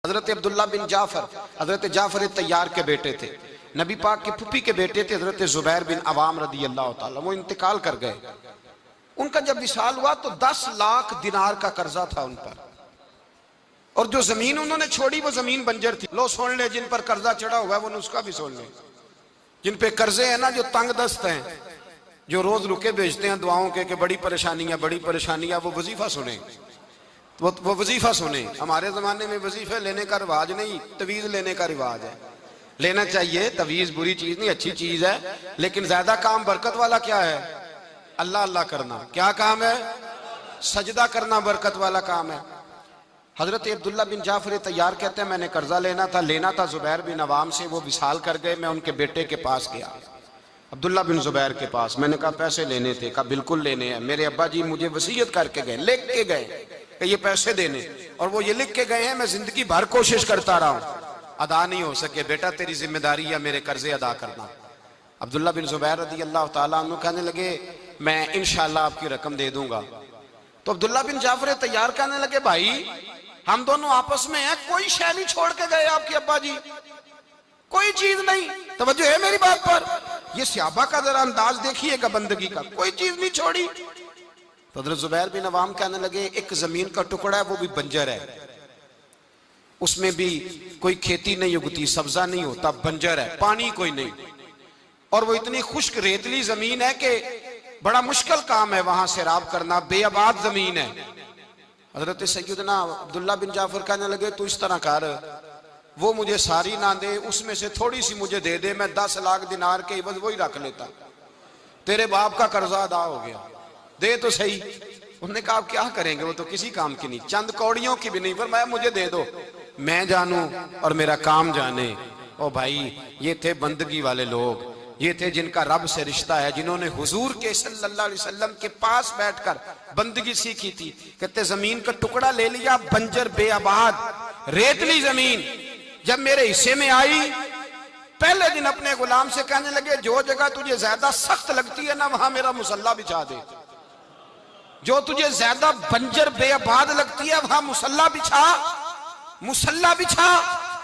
हजरत अब्दुल्ला बिन जाफर हजरत जाफर तैयार के बेटे थे, नबी पाक की फूफी के बेटे थे हजरत जुबैर बिन अवाम रदी अल्लाह ताला। वो इंतकाल कर गए। उनका जब विसाल हुआ तो 10 लाख दिनार का कर्जा था उन पर, और जो जमीन उन्होंने छोड़ी वो जमीन बंजर थी। लो सुन ले, जिन पर कर्जा चढ़ा हुआ है वो नुस्खा भी सुन ले। जिन पे कर्जे हैं ना, जो तंग दस्त हैं, जो रोज रुके भेजते हैं दुआओं के बड़ी परेशानियां, वो वजीफा सुने, वो वजीफा सुने। हमारे जमाने में वजीफे लेने का रिवाज नहीं, तवीज लेने का रिवाज है। लेना चाहिए, तवीज बुरी चीज नहीं, अच्छी चीज है, लेकिन ज्यादा काम बरकत वाला क्या है? अल्लाह अल्लाह करना। क्या काम है? सजदा करना बरकत वाला काम है। हजरत अब्दुल्ला बिन जाफर तैयार कहते हैं मैंने कर्जा लेना था जुबैर बिन अवाम से, वो विसाल कर गए। मैं उनके बेटे के पास गया, अब्दुल्ला बिन जुबैर के पास। मैंने कहा पैसे लेने थे। कहा बिल्कुल लेने हैं, मेरे अब्बा जी मुझे वसीयत करके गए, लिख के गए कि ये पैसे देने, और वो ये लिख के गए हैं। मैं जिंदगी भर कोशिश करता रहा हूं, अदा नहीं हो सके। बेटा तेरी जिम्मेदारी है मेरे कर्जे अदा करना। अब्दुल्ला बिन जुबैर रदी अल्लाह ताला अन्हु कहने लगे मैं इंशाल्लाह आपकी रकम दे दूंगा। तो अब्दुल्ला बिन जाफर तैयार कहने लगे भाई हम दोनों आपस में हैं, कोई शय नहीं छोड़ के गए आपके अब्बा जी, कोई चीज नहीं। तवज्जो है मेरी बात पर? ये सहाबा का जरा अंदाज देखिएगा बंदगी का, कोई चीज नहीं छोड़ी। तो हज़रत जुबैर बिन अवाम कहने लगे एक जमीन का टुकड़ा है, वो भी बंजर है, उसमें भी कोई खेती नहीं उगती, सब्जा नहीं होता, बंजर है, पानी कोई नहीं, और वो इतनी खुश्क रेतली जमीन है कि बड़ा मुश्किल काम है वहां सैराब करना, बेआबाद जमीन है। हजरत सैयदना अब्दुल्ला बिन जाफर कहने लगे तू इस तरह कर, वो मुझे सारी ना दे, उसमें से थोड़ी सी मुझे दे दे, मैं 10 लाख दिनार के बस वही रख लेता, तेरे बाप का कर्जा अदा हो गया, दे तो सही। उन्होंने कहा आप क्या करेंगे, वो तो किसी काम की नहीं, चंद कौड़ियों की भी नहीं, पर मैं मुझे दे दो, मैं जानूं और मेरा काम जाने। ओ भाई ये थे बंदगी वाले लोग, ये थे जिनका रब से रिश्ता है, जिन्होंने हुजूर के सल्लल्लाहु अलैहि वसल्लम के पास बैठकर बंदगी सीखी थी। कहते जमीन का टुकड़ा ले लिया, बंजर बेआबाद रेतली जमीन, जब मेरे हिस्से में आई पहले दिन अपने गुलाम से कहने लगे जो जगह तुझे ज्यादा सख्त लगती है ना वहां मेरा मुसल्ला बिछा दे, जो तुझे ज्यादा बंजर बेआबाद लगती है वहां मुसल्ला बिछा, मुसल्ला बिछा।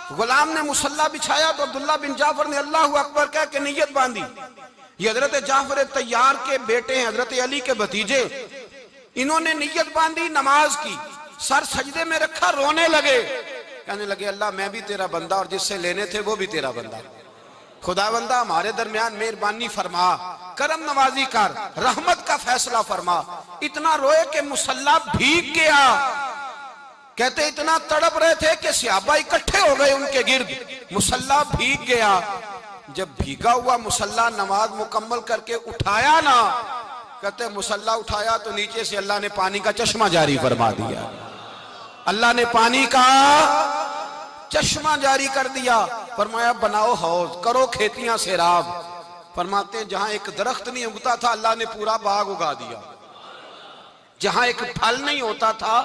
गुलाम ने मुसल्ला बिछाया तो अब्दुल्ला बिन जाफर ने अल्लाह अकबर कह के नियत बांधी। ये हजरत जाफर तैयार के बेटे हैं, हजरत अली के भतीजे, इन्होंने नियत बांधी नमाज की, सर सजदे में रखा, रोने लगे, कहने लगे अल्लाह मैं भी तेरा बंदा और जिससे लेने थे वो भी तेरा बंदा, खुदावंदा हमारे दरमियान मेहरबानी फरमा, करम नवाजी कर, रहमत का फैसला फरमा। इतना रोए कि मुसल्ला भीग गया। कहते इतना तड़प रहे थे कि सहाबा इकट्ठे हो गए उनके गिर्द, मुसल्ला भीग गया। जब भीगा हुआ मुसल्ला नमाज मुकम्मल करके उठाया ना, कहते मुसल्ला उठाया तो नीचे से अल्लाह ने पानी का चश्मा जारी फरमा दिया, अल्लाह ने पानी का चश्मा जारी कर दिया। फरमाया बनाओ हौज, करो खेतियां सैराब। फरमाते जहां एक दरख्त नहीं उगता था अल्लाह ने पूरा बाग उगा दिया, जहां एक फल नहीं होता था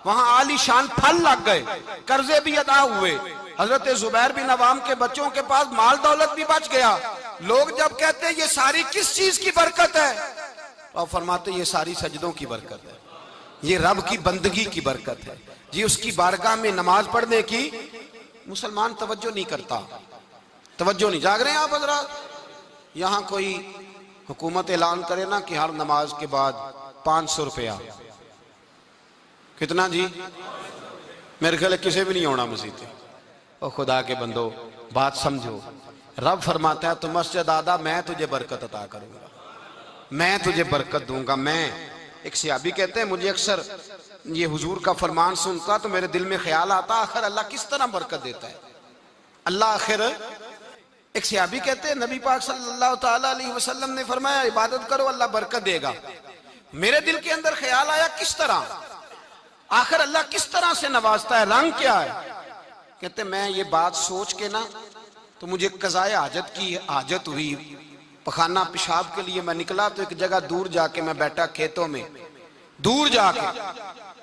वहां आलीशान फल लग गए, कर्जे भी अदा हुए। हजरत जुबैर बिन अवाम के बच्चों के पास माल दौलत भी बच गया। लोग जब कहते हैं ये सारी किस चीज की बरकत है, और फरमाते ये सारी सजदों की बरकत है, ये रब की बंदगी की बरकत है जी, उसकी बारगाह में नमाज पढ़ने की। मुसलमान तवज्जो नहीं करता, तवज्जो नहीं। जाग रहे हैं आप हजरात? यहाँ कोई हुकूमत ऐलान करे ना कि हर नमाज के बाद 500 रुपया, कितना जी? मेरे ख्याल किसी भी नहीं होना मस्जिद। और खुदा के बंदो बात समझो, रब फरमाता है तो मस्जिद आदा मैं तुझे बरकत अता करूंगा, मैं तुझे बरकत दूंगा। मैं एक सहाबी कहते हैं मुझे अक्सर ये हुजूर का फरमान सुनता तो मेरे दिल में ख्याल आता आखिर अल्लाह किस तरह बरकत देता है अल्लाह। आखिर एक सहाबी कहते हैं नबी पाक सल्लल्लाहु ताला अलैहि वसल्लम ने फरमाया इबादत करो अल्लाह बरकत देगा। मेरे दिल के अंदर ख्याल आया किस तरह, आखिर अल्लाह किस तरह से नवाजता है, रंग क्या है? कहते मैं ये बात सोच के ना तो मुझे कज़ाए हाजत की हाजत हुई, पखाना पेशाब के लिए मैं निकला तो एक जगह दूर जाके मैं बैठा खेतों में, दूर जाके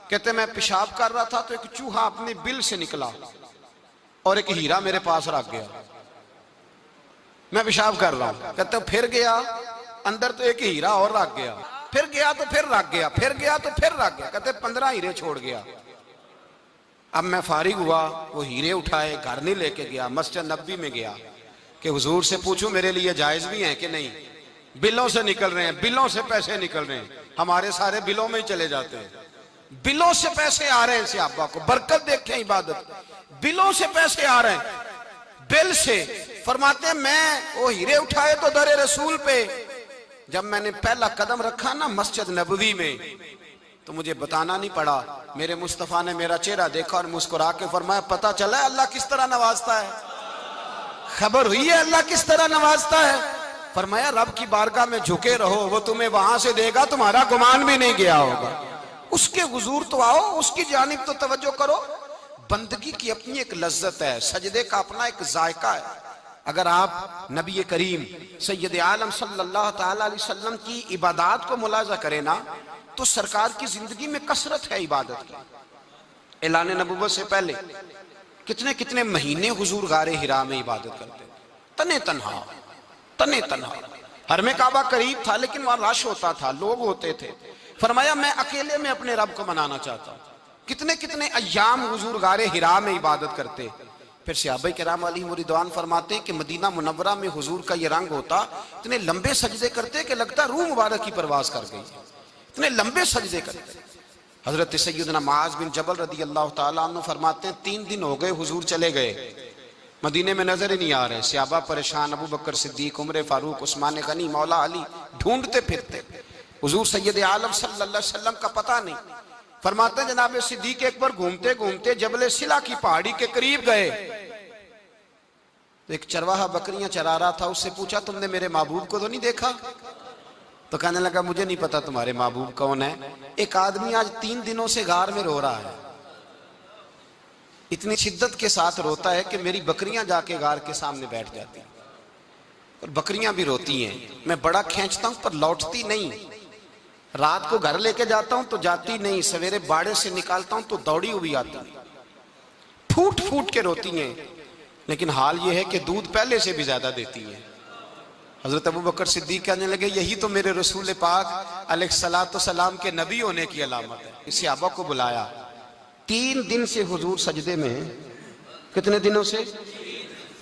कहते मैं पेशाब कर रहा था तो एक चूहा अपने बिल से निकला और एक हीरा मेरे पास रख गया। मैं पेशाब कर रहा हूं, कहते फिर गया अंदर तो एक हीरा और रख गया, फिर गया तो फिर रख गया, फिर गया तो फिर रख गया, कहते 15 हीरे छोड़ गया। अब मैं फारिग हुआ, वो हीरे उठाए, घर नहीं लेके गया, मस्जिद नबी में गया कि हुजूर से पूछूं मेरे लिए जायज भी हैं कि नहीं। बिलों से निकल रहे हैं, बिलों से पैसे निकल रहे हैं, हमारे सारे बिलों में ही चले जाते हैं। बिलों से पैसे आ रहे हैं सहाबा को, बरकत देखें इबादत, बिलों से पैसे आ रहे हैं, बिल से। फरमाते हैं मैं वो हीरे उठाए तो दरे रसूल पे, जब मैंने पहला कदम रखा ना मस्जिद नबवी में, तो मुझे बताना नहीं पड़ा, मेरे मुस्तफा ने मेरा चेहरा देखा और मुस्कुरा के फरमाया पता चला है अल्लाह किस तरह नवाजता है, खबर हुई है अल्लाह किस तरह नवाजता है। फरमाया रब की बारगाह में झुके रहो, वो तुम्हें वहां से देगा, तुम्हारा गुमान भी नहीं गया होगा। उसके हुजूर तो आओ, उसकी जानिब तो तवज्जो करो। बंदगी की अपनी एक लज्जत है, सजदे का अपना एक जायका है। अगर आप नबी करीम सैयद आलम सल्लल्लाहु तआला अलैहि वसल्लम की इबादत को मुलाजा करें ना, तो सरकार की जिंदगी में कसरत है इबादत की। ऐलान नबुव्वत से पहले कितने कितने महीने हुजूर गारे हिरा में इबादत करते, तने तन्हा। हर में काबा करीब था लेकिन वहां रश होता था, लोग होते थे। फरमाया मैं अकेले में अपने रब को मनाना चाहता हूं। कितने कितने अय्याम हुजूर गारे हिरा में इबादत करते। फिर सहाबा किराम अलैहिम रिदवान फरमाते हैं कि मदीना मुनव्वरा में हुजूर का ये रंग होता, इतने लंबे सजदे करते कि लगता रूह मुबारक की परवाज कर गई, इतने लंबे सजदे करते। हजरत सैयदना मुआज बिन जबल रदी अल्लाह तआला अन्हु फरमाते हैं 3 दिन हो गए हुजूर चले गए, मदीने में नजर ही नहीं आ रहे। सहाबा परेशान, अबू बकर सिद्दीक, उमर फारूक, उस्मान गनी, मौला अली ढूंढते फिरते, हुजूर सैयद आलम सल्लल्लाहु अलैहि वसल्लम का पता नहीं। फरमाते जनाब सिद्दीक एक बार घूमते घूमते जबले सिला की पहाड़ी के करीब गए, तो एक चरवाहा बकरियां चरा रहा था, उससे पूछा तुमने मेरे महबूब को तो नहीं देखा? तो कहने लगा मुझे नहीं पता तुम्हारे महबूब कौन है। एक आदमी आज 3 दिनों से गार में रो रहा है, इतनी शिद्दत के साथ रोता है कि मेरी बकरियां जाके गार के सामने बैठ जाती, और बकरियां भी रोती हैं। मैं बड़ा खींचता हूं पर लौटती नहीं, रात को घर लेके जाता हूं तो जाती नहीं, सवेरे बाड़े से निकालता हूं तो दौड़ी हुई आती, फूट फूट के रोती हैं। लेकिन हाल यह है कि दूध पहले से भी ज्यादा देती है। हजरत अबू बकर सिद्दीक कहने लगे यही तो मेरे रसूल पाक अलैहिस्सलातु सलाम के नबी होने की अलामत है। इस सहाबा को बुलाया, 3 दिन से हुजूर सजदे में। कितने दिनों से?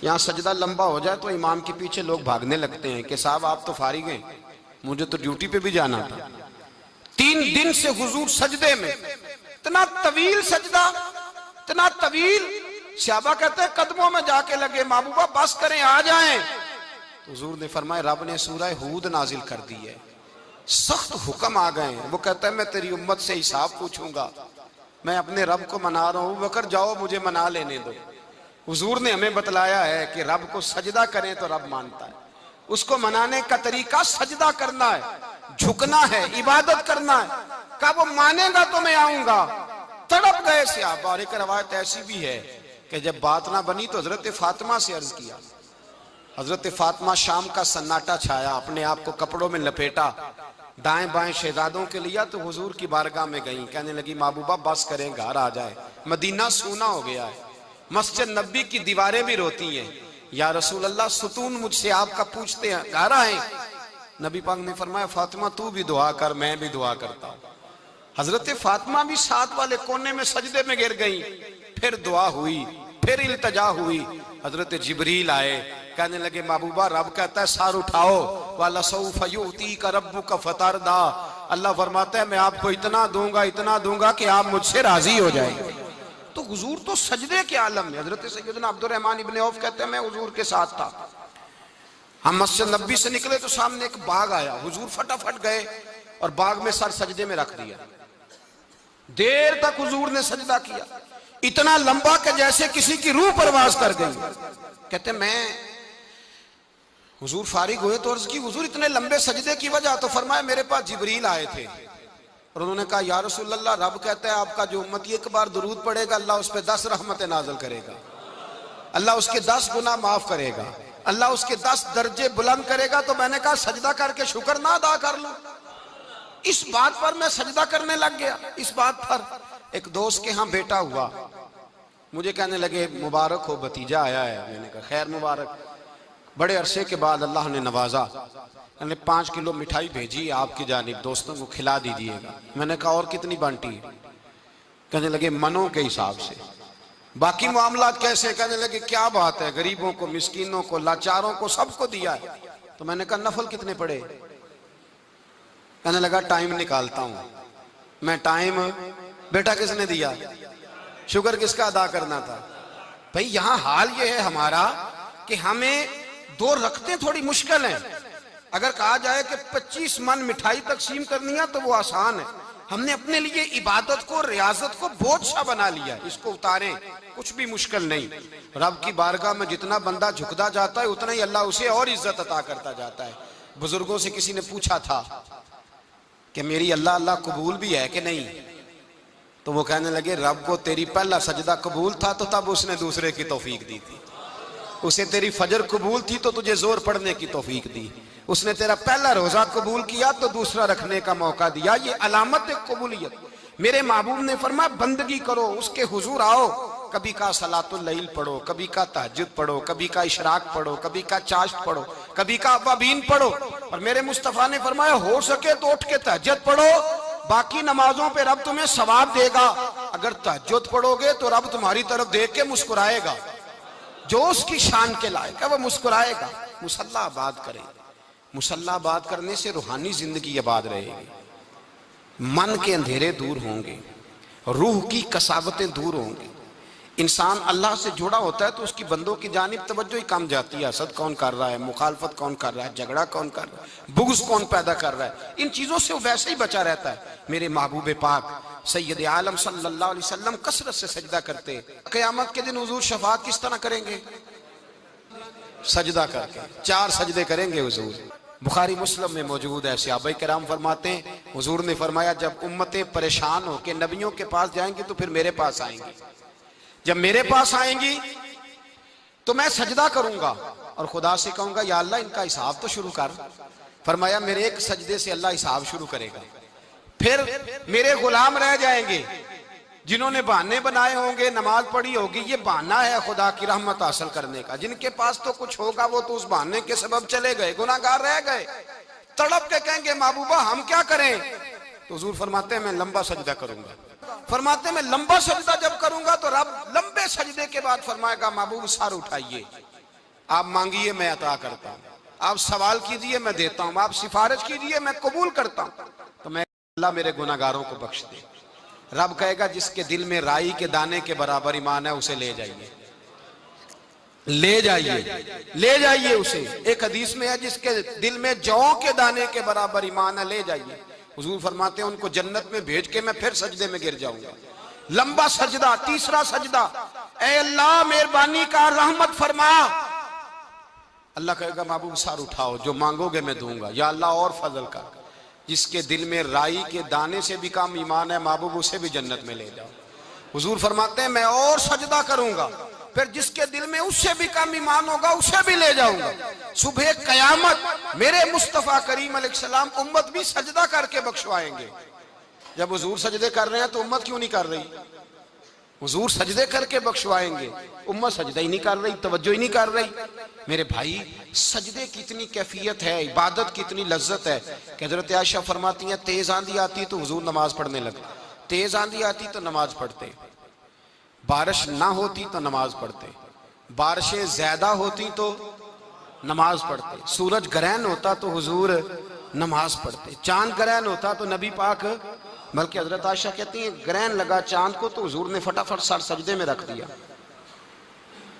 यहाँ सजदा लंबा हो जाए तो इमाम के पीछे लोग भागने लगते हैं कि साहब आप तो फारिग हैं, मुझे तो ड्यूटी पे भी जाना था। 3 दिन से हुजूर सजदे में, इतना तवील सजदा, इतना तवील। सहाबा कहते हैं कदमों में जाके लगे, महबूबा बस करें आ जाएं। हुजूर ने फरमाया रब ने सूरह हूद नाजिल कर दी है, सख्त हुक्म आ गए हैं। वो कहता है मैं तेरी उम्मत से हिसाब पूछूंगा, मैं अपने रब को मना रहा हूं, बकर जाओ मुझे मना लेने दो। हुजूर ने हमें बतलाया है कि रब को सजदा करें तो रब मानता है, उसको मनाने का तरीका सजदा करना है, झुकना है, इबादत करना है। कहा वो मानेगा तो मैं आऊंगा। तड़प गए सहाबा। और एक रवायत ऐसी भी है कि जब बात ना बनी तो हजरत फातिमा से अर्ज किया। हजरत फातिमा शाम का सन्नाटा छाया, अपने आप को कपड़ों में लपेटा, दाएं बाएं शहजादों के लिया, तो हुजूर की बारगाह में गई। कहने लगी महबूबा बस करें घर आ जाए, मदीना सूना हो गया है, मस्जिद नबी की दीवारें भी रोती हैं, या रसूल अल्लाह सुतून मुझसे आपका पूछते हैं, घर आए। नबी पाक ने फरमाया फातिमा तू भी दुआ कर, मैं भी दुआ करता हूं। हजरत फातिमा भी साथ वाले कोने में सजदे में गिर गई। फिर दुआ हुई, फिर इल्तजा हुई। हजरत जिब्रील आए, कहने लगे महबूबा रब कहता है सार उठाओ, वाला सौफ युतीका रब्बुका फतरदा। अल्लाह फरमाता है मैं आपको इतना दूंगा कि आप मुझसे राजी हो जाएंगे। तो हुजूर तो सजदे के आलम में। हजरत सैयदना अब्दुर्रहमान इब्ने औफ कहते हैं मैं हुजूर के साथ था, हम मस्जिद नबी से निकले तो सामने एक बाग आया, हुजूर फटाफट गए और बाग में सर सजदे में रख दिया। देर तक हुजूर ने सजदा किया, इतना लंबा कि जैसे किसी की रूह परवाज कर गई। कहते मैं हुजूर फारिग हुए तो अर्ज की हुजूर इतने लंबे सजदे की वजह? तो फरमाया मेरे पास जिब्रील आए थे और उन्होंने कहा या रसूल अल्लाह रब कहता है आपका जो उम्मती एक बार दुरूद पड़ेगा अल्लाह उस पर 10 रहमतें नाज़िल करेगा, अल्लाह उसके 10 गुनाह माफ करेगा, अल्लाह उसके 10 दर्जे बुलंद करेगा। तो मैंने कहा सजदा करके शुक्र ना अदा कर लूं? इस बात पर मैं सजदा करने लग गया। इस बात पर एक दोस्त के यहाँ बेटा हुआ, मुझे कहने लगे मुबारक हो भतीजा आया है। मैंने कहा खैर मुबारक। बड़े अरसे के बाद अल्लाह ने नवाजा, मैंने 5 किलो मिठाई भेजी आपकी जानिब, दोस्तों को खिला दीजिएगा। मैंने कहा और कितनी बांटी है? कहने लगे मनों के हिसाब से। बाकी मामलात कैसे? कहने लगे क्या बात है, गरीबों को, मिस्कीनों को, लाचारों को, सबको दिया है। तो मैंने कहा नफल कितने पढ़े? कहने लगा टाइम निकालता हूं मैं। टाइम बेटा किसने दिया? शुक्र किसका अदा करना था? भाई यहां हाल ये है हमारा कि हमें दो रखते थोड़ी मुश्किल है। अगर कहा जाए कि 25 मन मिठाई तकसीम करनी है तो वो आसान है। हमने अपने लिए इबादत को, रियाजत को बोझ सा बना लिया। इसको उतारें, कुछ भी मुश्किल नहीं। रब की बारगाह में जितना बंदा झुकता जाता है उतना ही अल्लाह उसे और इज्जत अता करता जाता है। बुजुर्गों से किसी ने पूछा था कि मेरी अल्लाह अल्लाह कबूल भी है कि नहीं? तो वो कहने लगे रब को तेरी पहला सजदा कबूल था तो तब उसने दूसरे की तौफीक दी थी। उसे तेरी फजर कबूल थी तो तुझे जोर पढ़ने की तौफीक दी। उसने तेरा पहला रोजा कबूल किया तो दूसरा रखने का मौका दिया। ये अलामत है कबूलियत। मेरे महबूब ने फरमाया बंदगी करो, उसके हुजूर आओ। कभी का सलातुल लैल पढ़ो, कभी का तहज्जुद पढ़ो, कभी का इशराक पढ़ो, कभी का चाश्त पढ़ो, कभी का अवाबीन पढ़ो। और मेरे मुस्तफा ने फरमाया हो सके तो उठ के तहज्जुद पढ़ो, बाकी नमाजों पे रब तुम्हें सवाब देगा। अगर तहज्जुद पढ़ोगे तो रब तुम्हारी तरफ देख के मुस्कुराएगा। जो उसकी शान के लायक है वो मुस्कुराएगा। मुसल्ला आबाद करें। मुसल्ला आबाद करने से रूहानी जिंदगी आबाद रहेगी, मन के अंधेरे दूर होंगे, रूह की कसावतें दूर होंगी। इंसान अल्लाह से जुड़ा होता है तो उसकी बंदों की जानिब तवज्जो ही कम जाती है। हसद कौन कर रहा है, मुखालफत कौन कर रहा है, झगड़ा कौन कर रहा है, बुग़्ज़ कौन पैदा कर रहा है, इन चीजों से वो वैसे ही बचा रहता है। मेरे महबूब पाक सैयद आलम सल्लल्लाहु अलैहि वसल्लम कसरत से सजदा करते। क़यामत के दिन हुजूर शफाअत किस तरह करेंगे? सजदा करके 4 सजदे करेंगे हुजूर। बुखारी मुस्लिम में मौजूद है। सहाबा किराम फरमाते हैं हुजूर ने फरमाया जब उम्मतें परेशान हो के नबियों के पास जाएंगी तो फिर मेरे पास आएंगी। जब मेरे पास आएंगी तो मैं सजदा करूंगा और खुदा से कहूंगा या अल्लाह इनका हिसाब तो शुरू कर। फरमाया मेरे एक सजदे से अल्लाह हिसाब शुरू करेगा। फिर मेरे गुलाम रह जाएंगे जिन्होंने बहाने बनाए होंगे, नमाज पढ़ी होगी, ये बहाना है खुदा की रहमत हासिल करने का। जिनके पास तो कुछ होगा वो तो उस बहाने के सबब चले गए, गुनाहगार रह गए। तड़प के कहेंगे महबूबा हम क्या करें? तो हुजूर फरमाते हैं मैं लंबा सजदा करूंगा। फरमाते मैं लंबा सजदा जब करूंगा तो रब लंबे सजदे के बाद फरमाएगा महबूब सर उठाइए, आप मांगिए मैं अता करता हूं, आप सवाल कीजिए मैं देता हूं, आप सिफारिश कीजिए मैं कबूल करता हूं। तो मैं अल्लाह मेरे गुनाहगारों को बख्श दे। रब कहेगा जिसके दिल में राई के दाने के बराबर ईमान है उसे ले जाइए, ले जाइए, ले जाइए उसे। एक हदीस में है जिसके दिल में जौ के दाने के बराबर ईमान है, ले जाइए। हुजूर फरमाते हैं उनको जन्नत में भेज के मैं फिर सजदे में गिर जाऊंगा। लंबा सजदा, तीसरा सजदा, ऐ अल्लाह मेहरबानी का रहमत फरमा। अल्लाह कहेगा महबूब सर उठाओ, जो मांगोगे मैं दूंगा। या अल्लाह और फजल कर, जिसके दिल में राई के दाने से भी कम ईमान है महबूब उसे भी जन्नत में ले जाओ। हुजूर फरमाते हैं मैं और सजदा करूंगा, फिर जिसके दिल में उससे भी कम ईमान होगा उसे भी ले जाऊंगा। सुबह कयामत मेरे मुस्तफा करीम अलैहिस्सलाम उम्मत भी सजदा करके बख्शवाएंगे। जब हुजूर सजदे कर रहे हैं तो उम्मत क्यों नहीं कर रही? हुजूर सजदे करके बख्शवाएंगे, उम्मत सजदा ही नहीं कर रही, तवज्जो ही नहीं कर रही। मेरे भाई सजदे की इतनी कैफियत है, इबादत की इतनी लज्जत है कि हजरत आयशा फरमाती हैं तेज आंधी आती तो हुजूर नमाज पढ़ने लगे। तेज आंधी आती तो नमाज पढ़ते, बारिश ना होती तो नमाज पढ़ते, बारिशें ज्यादा होती तो नमाज पढ़ते, सूरज ग्रहण होता तो हुजूर नमाज पढ़ते, चांद ग्रहण होता तो नबी पाक, बल्कि हजरत आयशा कहती हैं ग्रहण लगा चांद को तो हुजूर ने फटाफट सर सजदे में रख दिया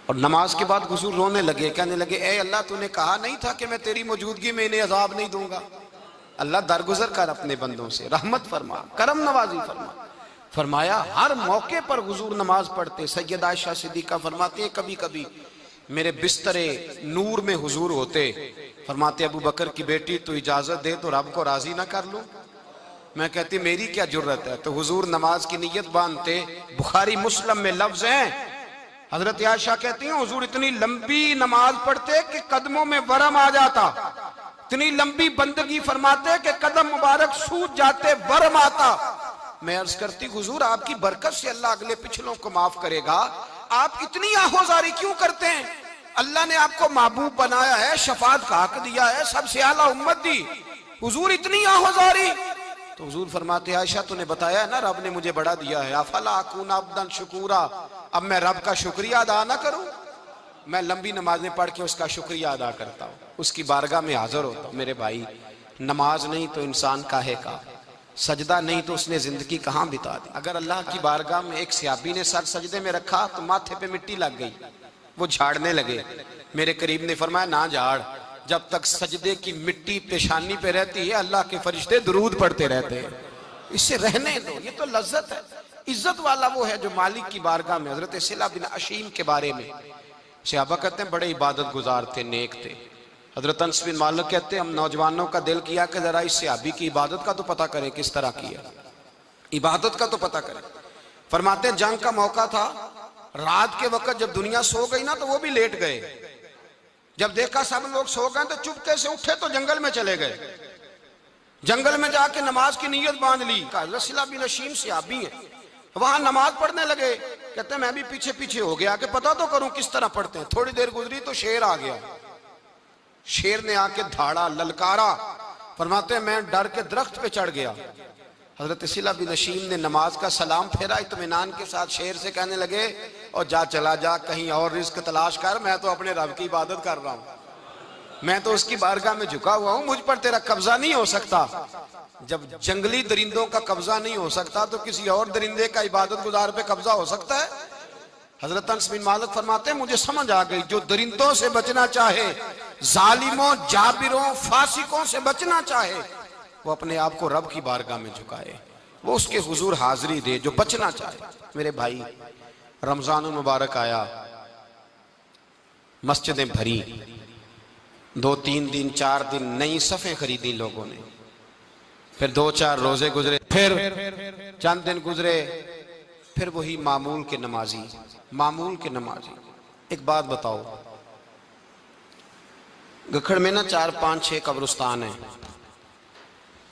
और नमाज के बाद हुजूर रोने लगे, कहने लगे ए अल्लाह तूने कहा नहीं था कि मैं तेरी मौजूदगी में इन्हें अजाब नहीं दूंगा। अल्लाह दरगुजर कर अपने बंदों से, रहमत फरमा, करम नवाजी फरमा। फरमाया हर मौके पर हुजूर नमाज पढ़ते। सैयद आयशा सिद्दीका फरमाती हैं कभी कभी मेरे बिस्तरे नूर में हुजूर होते, फरमाते अबू बकर की बेटी तो इजाजत दे तो रब को राजी ना कर लूं। मैं कहती मेरी क्या जुर्रत है। तो हुजूर नमाज की नीयत बांधते। बुखारी मुस्लिम में लफ्ज हैं, हजरत आयशा कहती हैं हुजूर इतनी लंबी नमाज पढ़ते कि कदमों में वरम आ जाता, इतनी लंबी बंदगी फरमाते कि कदम मुबारक सूज जाते, वरम आता। मैं अर्ज करती हुजूर आपकी बरकत से अल्लाह अगले पिछलों को माफ करेगा, आप इतनी आहोजारी क्यों करते हैं? अल्लाह ने आपको महबूब बनाया है, शफाअत का हक दिया है, सबसे आला उम्मत दी, हुजूर इतनी आहोजारी। तो हुजूर फरमाते आयशा तूने बताया ना रब ने मुझे बड़ा दिया है, अफला अकून अब्दन शुकूरा, अब मैं रब का शुक्रिया अदा ना करूं? मैं लंबी नमाजें पढ़ के उसका शुक्रिया अदा करता हूँ, उसकी बारगाह में हाजिर होता हूँ। मेरे भाई, नमाज नहीं तो इंसान काहे का, सजदा नहीं तो उसने जिंदगी कहाँ बिता दी। अगर अल्लाह की बारगाह में एक सहाबी ने सर सजदे में रखा तो माथे पे मिट्टी लग गई, वो झाड़ने लगे। मेरे करीब ने फरमाया ना झाड़, जब तक सजदे की मिट्टी पेशानी पे रहती है अल्लाह के फरिश्ते दुरूद पढ़ते रहते हैं, इससे रहने दो, ये तो लज्जत है। इज्जत वाला वो है जो मालिक की बारगाह में। हजरत सिला बिन अशीम के बारे में सहाबा कहते हैं बड़े इबादत गुजार थे, नेक थे। हजरत अनस बिन मालिक कहते हैं हम नौजवानों का दिल किया कि जरा इस सहाबी की इबादत का तो पता करें, किस तरह की है इबादत का तो पता करें। फरमाते जंग का मौका था, रात के वक्त जब दुनिया सो गई ना तो वो भी लेट गए। जब देखा सब लोग सो गए तो चुपके से उठे तो जंगल में चले गए। जंगल में जाके नमाज की नीयत बांध ली। हजरत सिला बिन अशीम सहाबी है, वहां नमाज पढ़ने लगे। कहते मैं भी पीछे पीछे हो गया कि पता तो करूं किस तरह पढ़ते हैं। थोड़ी देर गुजरी तो शेर आ गया। शेर ने आके धाड़ा, ललकारा। फरमाते मैं डर के दरख्त पे चढ़ गया। हजरत सिला बिन अशीम ने नमाज का सलाम फेरा, इत्मीनान के साथ शेर से कहने लगे और जा चला जा, कहीं और रिस्क तलाश कर, मैं तो अपने रब की इबादत कर रहा हूं, मैं तो उसकी बारगाह में झुका हुआ हूं, मुझ पर तेरा कब्जा नहीं हो सकता। जब जंगली दरिंदों का कब्जा नहीं हो सकता तो किसी और दरिंदे का इबादत गुजार पे कब्जा हो सकता है? हजरत अनस बिन मालिक फरमाते मुझे समझ आ गई, जो दरिंदों से बचना चाहे, जालिमों, जाबिरों, फासिकों से बचना चाहे, वो अपने आप को रब की बारगाह में झुकाए, वो उसके हुजूर हाजिरी दे। जो बचना चाहे, मेरे भाई, रमजान मुबारक आया, मस्जिदें भरी, 2-3 दिन 4 दिन नई सफ़ें खरीदी लोगों ने, फिर 2-4 रोजे गुजरे, फिर चंद दिन गुजरे, फिर वही मामूल के नमाजी, मामूल के नमाजी। एक बात बताओ, गखड़ में ना 4-5-6 कब्रिस्तान है,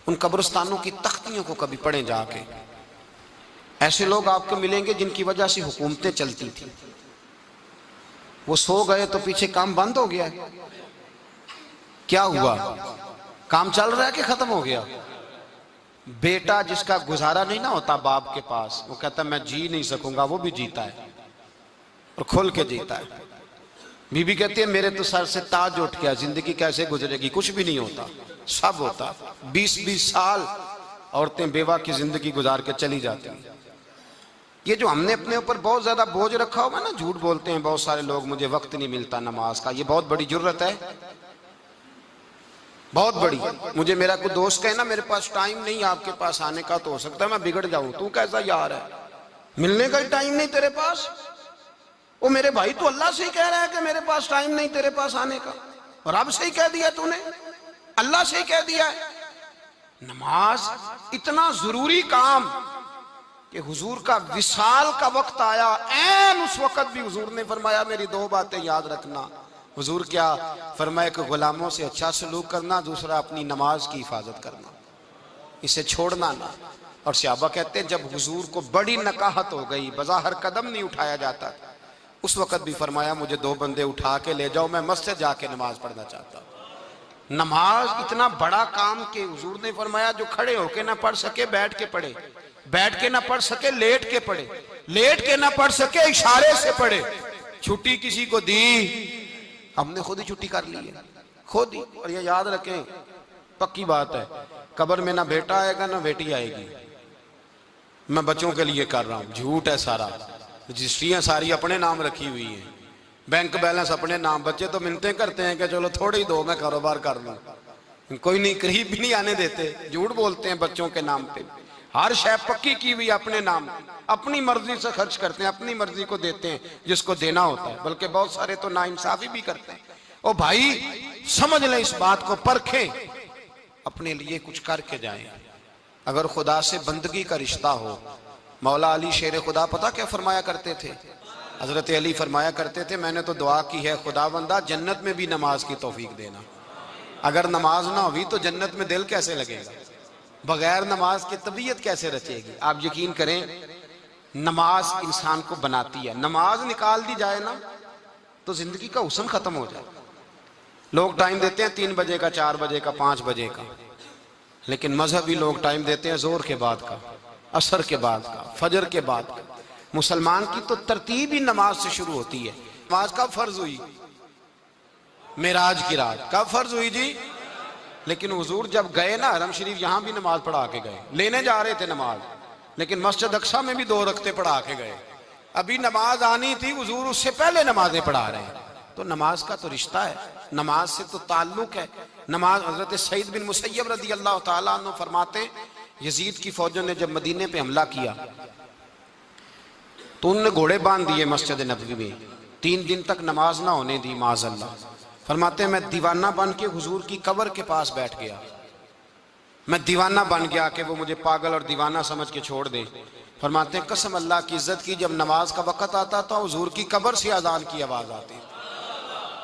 उन कब्रिस्तानों की तख्तियों को कभी पढ़े जाके। ऐसे लोग आपको मिलेंगे जिनकी वजह से हुकूमतें चलती थी, वो सो गए तो पीछे काम बंद हो गया। क्या हुआ? काम चल रहा है कि खत्म हो गया? बेटा जिसका गुजारा नहीं ना होता बाप के पास, वो कहता मैं जी नहीं सकूंगा, वो भी जीता है और खुल के जीता है। बीबी कहती है मेरे तो सर से ताज उठ गया, जिंदगी कैसे गुजरेगी? कुछ भी नहीं होता, सब होता। 20-20 साल औरतें बेवा की जिंदगी गुजार के चली जाती हैं। ये जो हमने अपने ऊपर बहुत ज्यादा बोझ रखा हुआ ना, झूठ बोलते हैं बहुत सारे लोग, मुझे वक्त नहीं मिलता नमाज का, ये बहुत बड़ी जुर्रत है, बहुत बड़ी। मुझे मेरा कोई दोस्त कहे ना मेरे पास टाइम नहीं आपके पास आने का, तो हो सकता है मैं बिगड़ जाऊं। तू कैसा यार है, मिलने का ही टाइम नहीं तेरे पास? वो मेरे भाई तू अल्लाह से ही कह रहा है कि मेरे पास टाइम नहीं तेरे पास आने का, और रब से ही कह दिया तूने, अल्लाह से ही कह दिया है। नमाज इतना जरूरी काम कि हुजूर का विसाल का वक्त आया, ऐन उस वक्त भी हुजूर ने फरमाया मेरी 2 बातें याद रखना। हुजूर क्या फरमाया कि गुलामों से अच्छा सलूक करना, दूसरा अपनी नमाज की हिफाजत करना, इसे छोड़ना ना। और सहाबा कहते हैं जब हुजूर को बड़ी नकाहत हो गई, बज़ाहिर कदम नहीं उठाया जाता, उस वक्त भी फरमाया मुझे 2 बंदे उठा के ले जाओ, मैं मस्जिद जाके नमाज पढ़ना चाहता हूँ। नमाज इतना बड़ा काम कि हुजूर ने फरमाया जो खड़े होके ना पढ़ सके बैठ के पढ़े, बैठ के ना पढ़ सके लेट के पढ़े, लेट के ना पढ़ सके इशारे से पढ़े। छुट्टी किसी को दी, हमने खुद ही छुट्टी कर ली है, खुद ही। और ये याद रखें, पक्की बात है, कब्र में ना बेटा आएगा ना बेटी आएगी। मैं बच्चों के लिए कर रहा हूँ, झूठ है सारा, रजिस्ट्रियां सारी अपने नाम रखी हुई हैं, बैंक बैलेंस अपने नाम। बच्चे तो मिलते करते हैं कि चलो थोड़े ही दो, मैं कारोबार कर लूँ, कोई नहीं, करीब भी नहीं आने देते, झूठ बोलते हैं बच्चों के नाम पे। हर शय पक्की की हुई अपने नाम, अपनी मर्जी से खर्च करते हैं, अपनी मर्जी को देते हैं जिसको देना होता है, बल्कि बहुत सारे तो नाइंसाफी भी करते हैं। ओ भाई समझ लें इस बात को, परखें, अपने लिए कुछ करके जाएं। अगर खुदा से बंदगी का रिश्ता हो, मौला अली शेर खुदा पता क्या फरमाया करते थे? हजरत अली फरमाया करते थे मैंने तो दुआ की है खुदावंदा जन्नत में भी नमाज की तौफीक देना। अगर नमाज ना हुई तो जन्नत में दिल कैसे लगेगा, बगैर नमाज की तबीयत कैसे रचेगी? आप यकीन करें, नमाज इंसान को बनाती है। नमाज निकाल दी जाए ना तो जिंदगी का हुस्न खत्म हो जाए। लोग टाइम देते हैं 3 बजे का, 4 बजे का, 5 बजे का, लेकिन मजहबी लोग टाइम देते हैं जोर के बाद का, असर के बाद का, फजर के बाद का। मुसलमान की तो तरतीब ही नमाज से शुरू होती है। नमाज कब फर्ज हुई? मेराज की रात। कब फर्ज हुई जी? लेकिन हुजूर जब गए ना हरम शरीफ, यहां भी नमाज पढ़ा के गए। लेने जा रहे थे नमाज, लेकिन मस्जिद अक्सा में भी 2 रखते पढ़ा के गए। अभी नमाज आनी थी, हुजूर उससे पहले नमाजें पढ़ा रहे हैं। तो नमाज का तो रिश्ता है, नमाज से तो ताल्लुक है। नमाज, हजरत सईद बिन मुसय्यब रदी अल्लाह ताला अन्हु फरमाते, यजीद की फौजों ने जब मदीने पे हमला किया तो उन्होंने घोड़े बांध दिए मस्जिद नबवी में, 3 दिन तक नमाज ना होने दी माज़अल्लाह। फरमाते मैं दीवाना बन के हुजूर की कब्र के पास बैठ गया। मैं दीवाना बन गया कि वो मुझे पागल और दीवाना समझ के छोड़ दे। फरमाते कसम अल्लाह की इज्जत की, जब नमाज का वक़्त आता था हुजूर की कब्र से अजान की आवाज आती,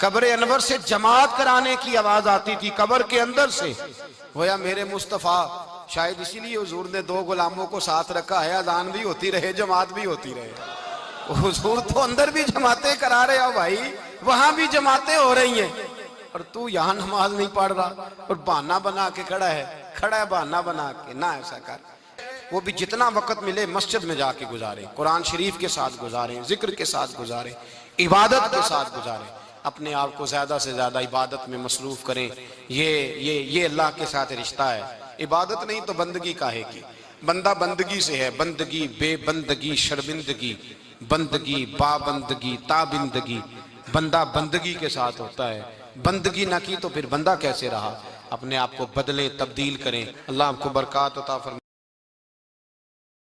कब्र अनवर से जमात कराने की आवाज आती थी, कब्र के अंदर से। गोया मेरे मुस्तफ़ा, शायद इसीलिए हुजूर ने 2 गुलामों को साथ रखा है, अजान भी होती रहे, जमात भी होती रहे। हुजूर तो अंदर भी जमातें करा रहे हो भाई, वहां भी जमातें हो रही हैं, और तू यहाँ नमाज नहीं पढ़ रहा और बहाना बना के खड़ा है बहाना बना के। ना ऐसा कर, वो भी जितना वक्त मिले मस्जिद में जाके गुजारे, कुरान शरीफ के साथ गुजारें, जिक्र के साथ गुजारें, इबादत के साथ गुजारें। अपने आप को ज्यादा से ज्यादा इबादत में मसरूफ करें। ये अल्लाह के साथ रिश्ता है। इबादत नहीं तो बंदगी काहे की? बंदा बंदगी से है, बंदगी बेबंदगी शर्मिंदगी, बंदगी बाबंदगी ताबिंदगी। बंदा बंदगी के साथ होता है, बंदगी ना की तो फिर बंदा कैसे रहा? अपने आप को बदलें, तब्दील करें। अल्लाह आपको बरकत अता फरमाए।